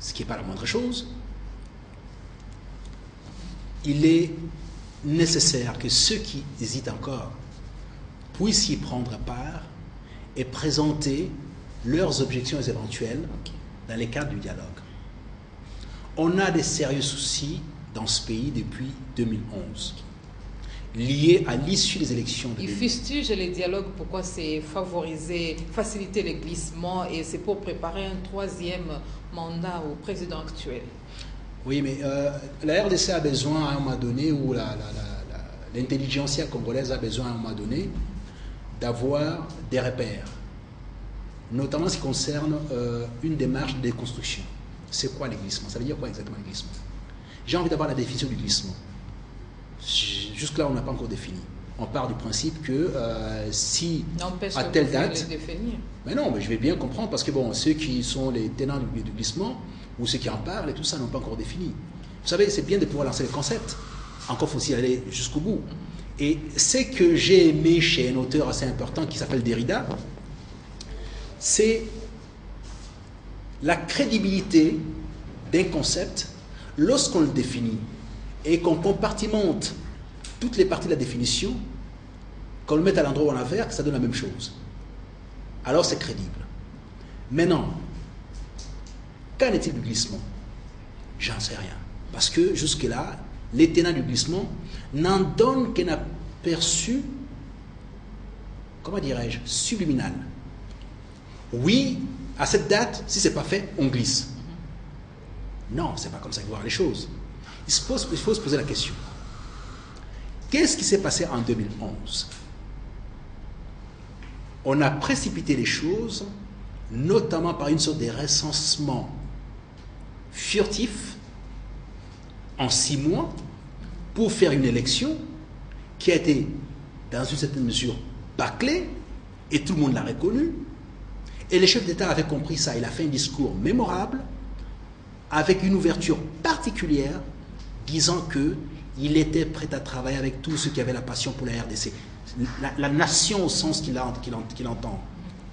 ce qui n'est pas la moindre chose, il est nécessaire que ceux qui hésitent encore puissent y prendre part et présenter leurs objections éventuelles dans les cadres du dialogue. On a des sérieux soucis dans ce pays depuis 2011. Lié à l'issue des élections de 2011. Il fustige les dialogues, pourquoi c'est favoriser, faciliter les glissements et c'est pour préparer un troisième mandat au président actuel. Oui, mais la RDC a besoin à un moment donné, ou l'intelligentsia congolaise a besoin à un moment donné, d'avoir des repères, notamment en ce qui concerne une démarche de déconstruction. C'est quoi les glissements? Ça veut dire quoi exactement les glissements? J'ai envie d'avoir la définition du glissement. Jusque-là, on n'a pas encore défini. On part du principe que si à telle date... Mais non, mais je vais bien comprendre parce que bon, ceux qui sont les tenants du glissement ou ceux qui en parlent et tout ça n'ont pas encore défini. Vous savez, c'est bien de pouvoir lancer le concept. Encore faut-il aller jusqu'au bout. Et ce que j'ai aimé chez un auteur assez important qui s'appelle Derrida, c'est la crédibilité d'un concept lorsqu'on le définit et qu'on compartimente toutes les parties de la définition, qu'on le mette à l'endroit où on a vert, ça donne la même chose. Alors c'est crédible. Maintenant, qu'en est-il du glissement? J'en sais rien. Parce que jusque-là, les tenants du glissement n'en donnent qu'un aperçu, comment dirais-je, subliminal. Oui, à cette date, si ce n'est pas fait, on glisse. Non, ce n'est pas comme ça qu'il faut voir les choses. Il faut se poser la question. Qu'est-ce qui s'est passé en 2011? On a précipité les choses, notamment par une sorte de recensement furtif en 6 mois pour faire une élection qui a été, dans une certaine mesure, bâclée, et tout le monde l'a reconnu. Et le chef d'État avait compris ça. Il a fait un discours mémorable, avec une ouverture particulière, disant qu'il était prêt à travailler avec tous ceux qui avaient la passion pour la RDC. La nation au sens qu'il entend,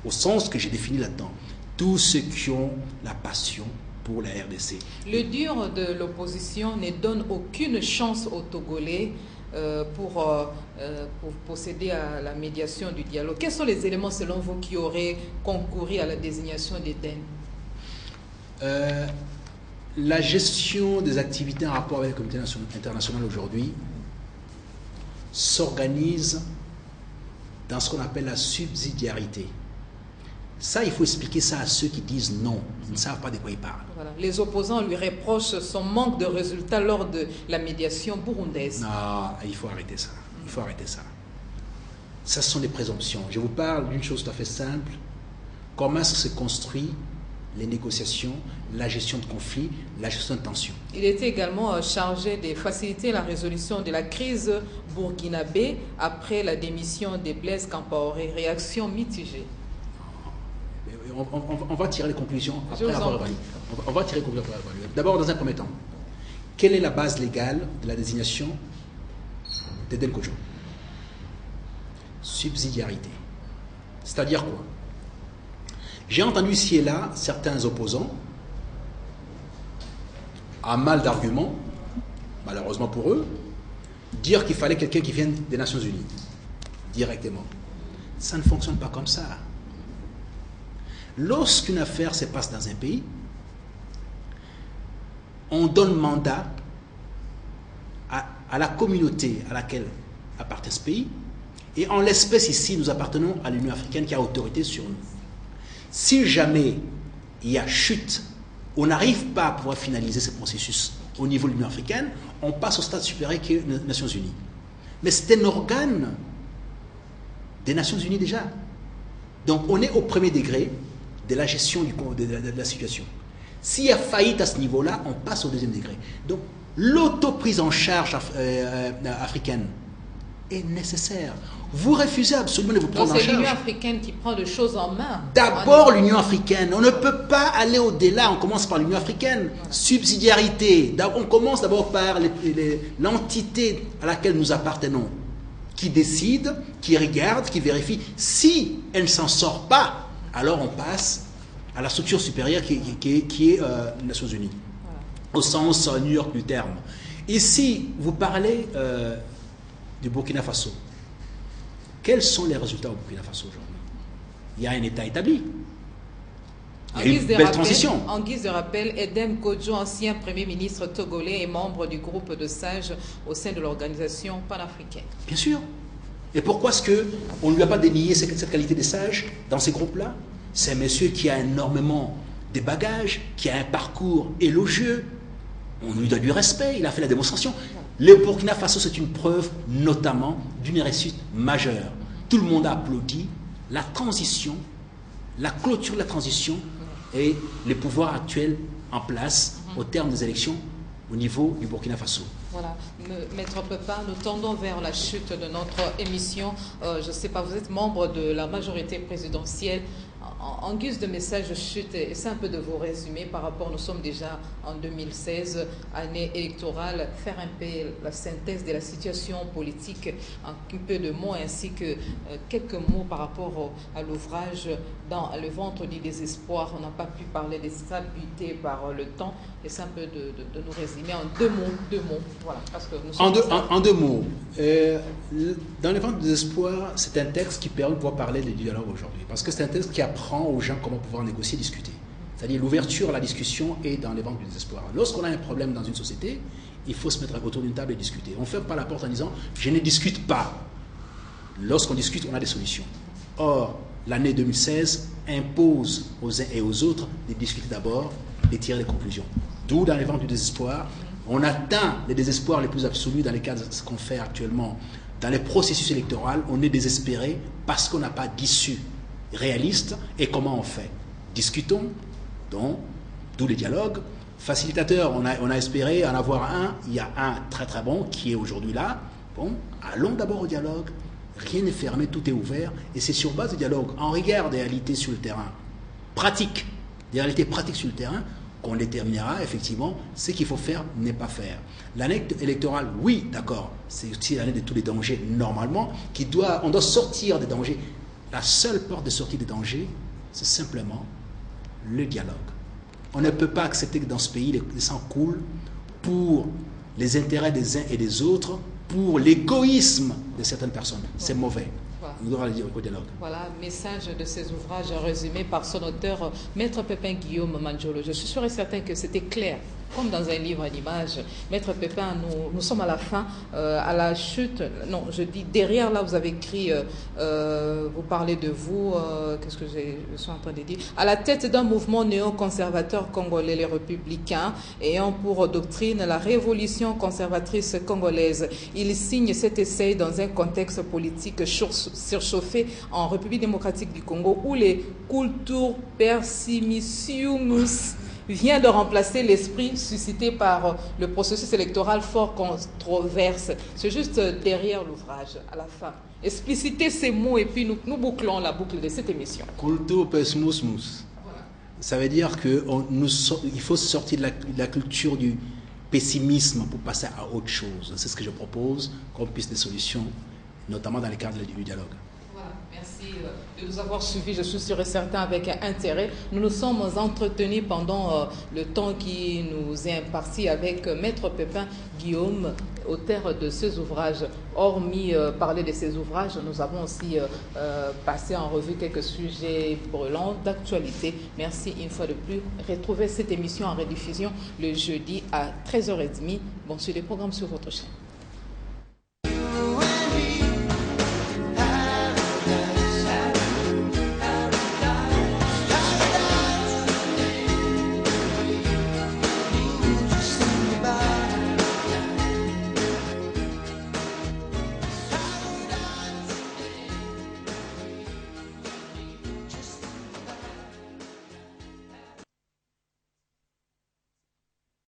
au sens que j'ai défini là-dedans. Tous ceux qui ont la passion pour la RDC. Le dur de l'opposition ne donne aucune chance aux Togolais pour procéder à la médiation du dialogue. Quels sont les éléments, selon vous, qui auraient concouru à la désignation d'Eden? La gestion des activités en rapport avec le communauté internationale aujourd'hui s'organise dans ce qu'on appelle la subsidiarité. Ça, il faut expliquer ça à ceux qui disent non. Ils ne savent pas de quoi ils parlent. Voilà. Les opposants lui reprochent son manque de résultats lors de la médiation burundaise. Non, il faut arrêter ça. Il faut arrêter ça. Ça, ce sont des présomptions. Je vous parle d'une chose tout à fait simple. Comment se construit les négociations, la gestion de conflits, la gestion de tensions. Il était également chargé de faciliter la résolution de la crise burkinabé après la démission de Blaise Compaoré. Réaction mitigée. On va tirer les conclusions après avoir évalué. On va tirer les conclusions après avoir évalué. D'abord, dans un premier temps, quelle est la base légale de la désignation d'Eden Kodjo? Subsidiarité. C'est-à-dire quoi? J'ai entendu ici et là certains opposants, à mal d'arguments, malheureusement pour eux, dire qu'il fallait quelqu'un qui vienne des Nations Unies, directement. Ça ne fonctionne pas comme ça. Lorsqu'une affaire se passe dans un pays, on donne mandat à à la communauté à laquelle appartient ce pays. Et en l'espèce ici, nous appartenons à l'Union africaine qui a autorité sur nous. Si jamais il y a chute, on n'arrive pas à pouvoir finaliser ce processus au niveau de l'Union africaine, on passe au stade supérieur qui est les Nations Unies. Mais c'est un organe des Nations Unies déjà. Donc on est au premier degré de la gestion de la situation. S'il y a faillite à ce niveau-là, on passe au deuxième degré. Donc l'autoprise en charge africaine est nécessaire. Vous refusez absolument de vous prendre en charge. C'est l'Union africaine qui prend les choses en main. D'abord l'Union africaine. On ne peut pas aller au-delà. On commence par l'Union africaine. Subsidiarité. On commence d'abord par l'entité à laquelle nous appartenons, qui décide, qui regarde, qui vérifie. Si elle ne s'en sort pas, alors on passe à la structure supérieure qui est les Nations Unies, au sens New York du terme. Ici, vous parlez du Burkina Faso. Quels sont les résultats au Burkina Faso aujourd'hui? Il y a un État établi. Il y a une belle transition. En guise de rappel, Edem Kodjo, ancien Premier ministre togolais et membre du groupe de sages au sein de l'organisation panafricaine. Bien sûr. Et pourquoi est-ce qu'on ne lui a pas dénié cette qualité de sage dans ces groupes-là? C'est un monsieur qui a énormément de bagages, qui a un parcours élogieux. On lui donne du respect, il a fait la démonstration. Le Burkina Faso, c'est une preuve notamment d'une réussite majeure. Tout le monde a applaudi la transition, la clôture de la transition et les pouvoirs actuels en place au terme des élections au niveau du Burkina Faso. Voilà, Maître Pepin, nous tendons vers la chute de notre émission. Je ne sais pas, vous êtes membre de la majorité présidentielle. En guise de message de chute, essaie un peu de vous résumer par rapport, nous sommes déjà en 2016, année électorale, faire un peu la synthèse de la situation politique, un peu de mots ainsi que quelques mots par rapport à l'ouvrage dans le ventre du désespoir. On n'a pas pu parler des stabilités par le temps. Essaie un peu de nous résumer en deux mots. Voilà, parce que nous sommes en deux mots. Dans le ventre du désespoir, c'est un texte qui permet de pouvoir parler du dialogue aujourd'hui. Parce que c'est un texte qui apprend aux gens comment pouvoir négocier, discuter. C'est-à-dire l'ouverture à la discussion est dans les ventres du désespoir. Lorsqu'on a un problème dans une société, il faut se mettre autour d'une table et discuter. On ne ferme pas la porte en disant « je ne discute pas ». Lorsqu'on discute, on a des solutions. Or, l'année 2016 impose aux uns et aux autres de discuter d'abord, de tirer les conclusions. D'où dans les ventres du désespoir, on atteint les désespoirs les plus absolus dans les cas de ce qu'on fait actuellement. Dans les processus électoraux, on est désespéré parce qu'on n'a pas d'issue réaliste. Et comment on fait? Discutons, donc, d'où les dialogues. Facilitateur, on a espéré en avoir un. Il y a un très très bon qui est aujourd'hui là. Bon, allons d'abord au dialogue. Rien n'est fermé, tout est ouvert. Et c'est sur base du dialogue, en regard des réalités sur le terrain, pratiques, des réalités pratiques sur le terrain, qu'on déterminera effectivement ce qu'il faut faire, n'est pas faire. L'année électorale, oui, d'accord, c'est aussi l'année de tous les dangers, normalement, on doit sortir des dangers. La seule porte de sortie des dangers, c'est simplement le dialogue. On ne peut pas accepter que dans ce pays, les sangs coulent pour les intérêts des uns et des autres, pour l'égoïsme de certaines personnes. C'est mauvais. Voilà. Nous devons aller dire au dialogue. Voilà, message de ces ouvrages résumés par son auteur, Maître Pepin Guillaume Manjolo. Je suis sûr et certain que c'était clair, comme dans un livre à l'image. Maître Pepin, nous sommes à la fin, à la chute. Non, je dis derrière, là, vous avez écrit, vous parlez de vous, qu'est-ce que je suis en train de dire? À la tête d'un mouvement néoconservateur congolais, les Républicains, ayant pour doctrine la révolution conservatrice congolaise. Il signe cet essai dans un contexte politique surchauffé en République démocratique du Congo, où les cultures persimissiumus vient de remplacer l'esprit suscité par le processus électoral fort controverse. C'est juste derrière l'ouvrage, à la fin. Explicitez ces mots et puis nous bouclons la boucle de cette émission. Culture pessimismus. Ça veut dire qu'il faut sortir de la culture du pessimisme pour passer à autre chose. C'est ce que je propose comme piste de solution, notamment dans le cadre du dialogue. Voilà, merci de nous avoir suivis, je suis sûr et certain, avec intérêt. Nous nous sommes entretenus pendant le temps qui nous est imparti avec Maître Pepin Guillaume, auteur de ces ouvrages. Hormis parler de ces ouvrages, nous avons aussi passé en revue quelques sujets brûlants d'actualité. Merci une fois de plus. Retrouvez cette émission en rediffusion le jeudi à 13h30. Bon, sur les programmes sur votre chaîne.